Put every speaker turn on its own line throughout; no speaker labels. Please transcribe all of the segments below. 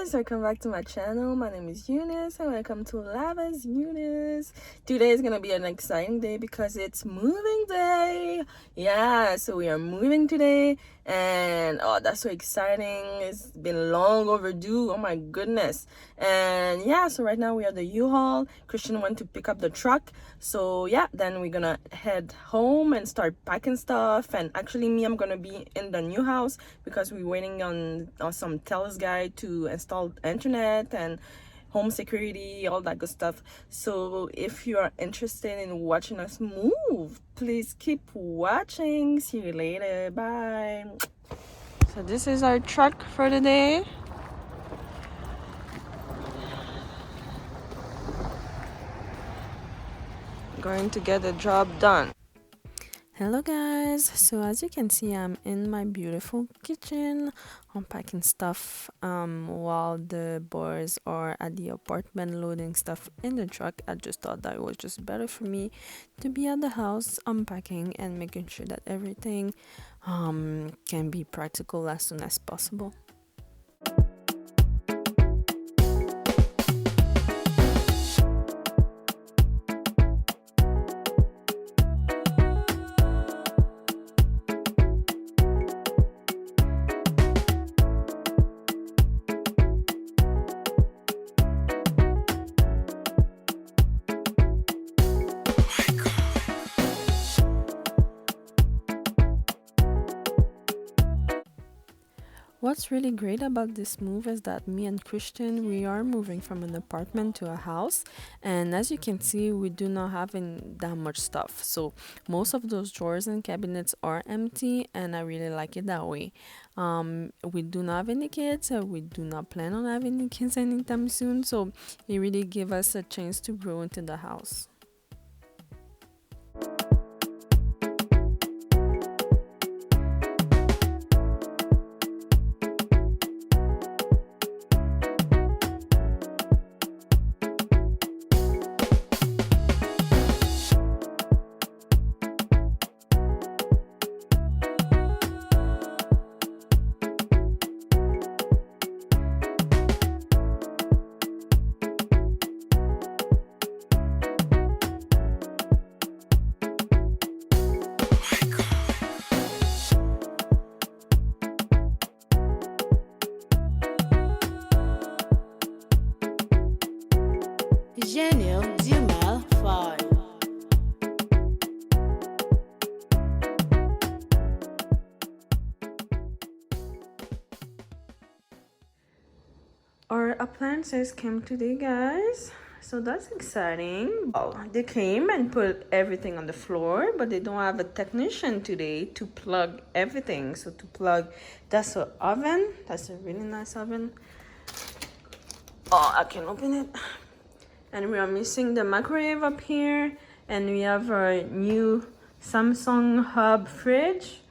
guys, welcome back to my channel. My name is Eunice and welcome to Lava's Eunice. Today is gonna be an exciting day because it's moving day. Yeah, so we are moving today and oh, that's so exciting. It's been long overdue. Oh my goodness. And yeah, so right now we are at the U-Haul. Christian went to pick up the truck, so yeah, then we're gonna head home and start packing stuff. And actually me, I'm gonna be in the new house because we're waiting on some Telus guy to install internet and home security, all that good stuff. So if you are interested in watching us move, please keep watching. See you later. Bye. So this is our truck for the day. Going to get the job done. Hello guys, so as you can see, I'm in my beautiful kitchen unpacking stuff while the boys are at the apartment loading stuff in the truck. I just thought that it was just better for me to be at the house unpacking and making sure that everything can be practical as soon as possible. What's really great about this move is that me and Christian, we are moving from an apartment to a house, and as you can see, we do not have that much stuff. So most of those drawers and cabinets are empty, and I really like it that way. We do not have any kids, we do not plan on having any kids anytime soon, so it really gave us a chance to grow into the house.
Gênio de Malfoy.
Our appliances came today, guys, so that's exciting. Oh, they came and put everything on the floor, but they don't have a technician today to plug everything. So to plug, that's an oven. That's a really nice oven. Oh, I can open it. And we are missing the microwave up here, and we have our new Samsung hub fridge,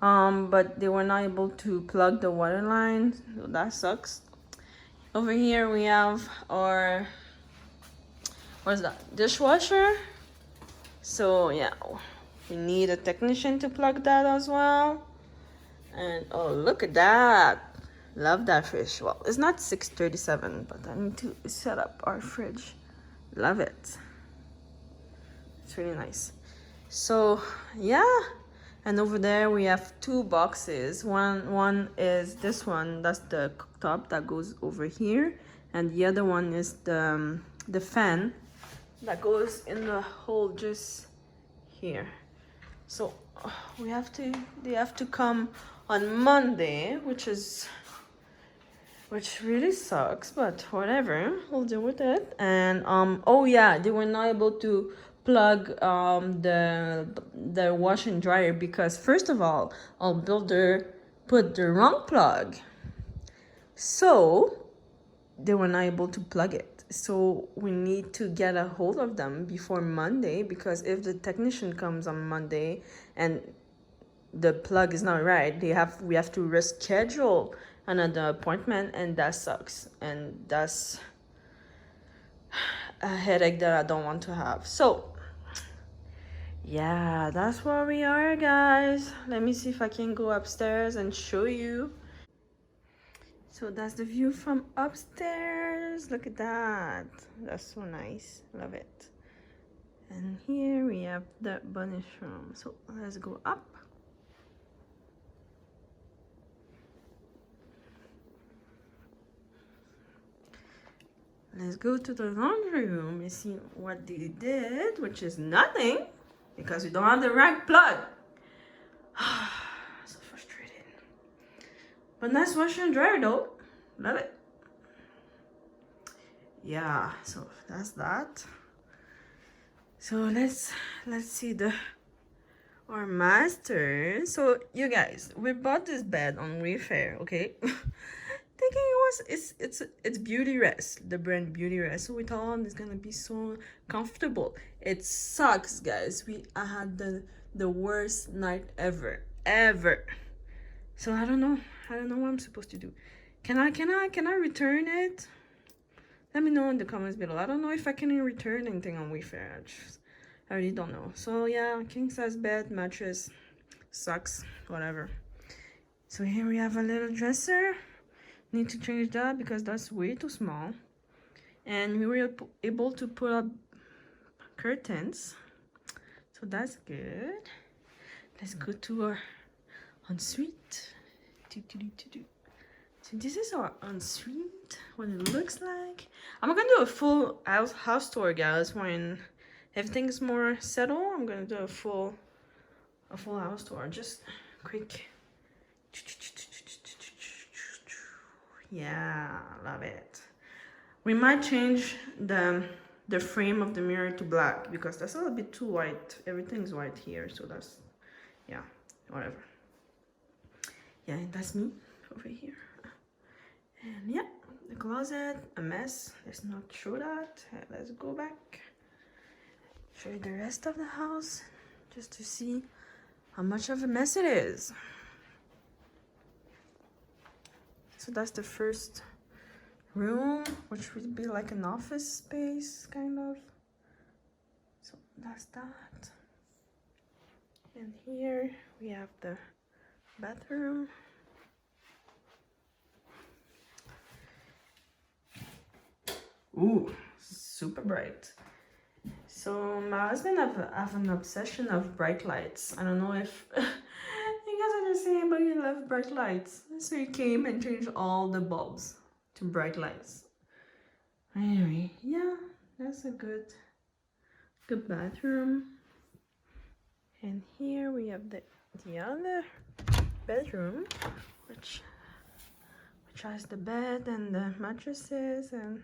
but they were not able to plug the water line, so that sucks. Over here we have our, what's that, dishwasher. So yeah, we need a technician to plug that as well. And oh, look at that. Love that fish. Well, it's not 6:37, but I need to set up our fridge. Love it. It's really nice. So yeah, and over there we have two boxes. One is this one. That's the cooktop that goes over here, and the other one is the fan that goes in the hole just here. So they have to come on Monday, which really sucks, but whatever, we'll deal with it. And oh yeah, they were not able to plug the wash and dryer because first of all, our builder put the wrong plug, so they were not able to plug it. So we need to get a hold of them before Monday, because if the technician comes on Monday and the plug is not right, we have to reschedule another appointment, and that sucks, and that's a headache that I don't want to have. So yeah, that's where we are, guys. Let me see if I can go upstairs and show you. So that's the view from upstairs. Look at that. That's so nice. Love it. And here we have the bonus room. So let's go up. Let's go to the laundry room and see what they did, which is nothing because we don't have the right plug. So frustrated. But nice wash and dryer though. Love it. Yeah, so that's that. So let's see our master. So you guys, we bought this bed on Wayfair, okay? Thinking it's Beauty Rest, the brand Beauty Rest. So we thought it's gonna be so comfortable. It sucks, guys. I had the worst night ever. So I don't know what I'm supposed to do. Can I return it? Let me know in the comments below. I don't know if I can return anything on Wayfair. I really don't know. So yeah, king size bed, mattress, sucks, whatever. So here we have a little dresser. Need to change that because that's way too small. And we were able to put up curtains. So that's good. Let's go to our ensuite. So this is our ensuite, what it looks like. I'm gonna do a full house tour, guys, when everything's more settled. I'm gonna do a full house tour. Just quick. Yeah, love it. We might change the frame of the mirror to black because that's a little bit too white. Everything's white here, so that's, yeah, whatever. Yeah, that's me over here. And yeah, the closet, a mess. Let's not show that. Let's go back. Show you the rest of the house just to see how much of a mess it is. So that's the first room, which would be like an office space, kind of. So that's that. And here we have the bathroom. Ooh, super bright. So my husband have an obsession of bright lights. I don't know if you guys are the same, but he loves bright lights. So he came and changed all the bulbs to bright lights. Anyway, yeah, that's a good bathroom. And here we have the other bedroom, which has the bed and the mattresses and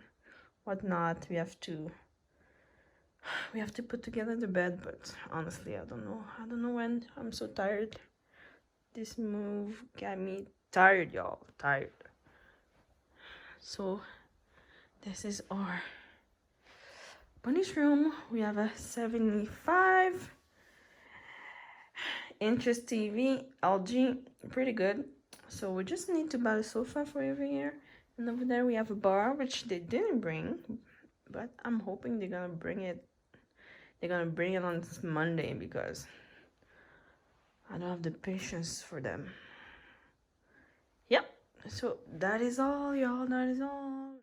whatnot. We have to put together the bed, but honestly I don't know when. I'm so tired. This move got me tired, y'all. Tired. So this is our bonus room. We have a 75 inches TV, LG, pretty good. So we just need to buy a sofa for over here. And over there we have a bar, which they didn't bring, but I'm hoping they're gonna bring it. They're gonna bring it on Monday because I don't have the patience for them. Yep. So that is all, y'all. That is all.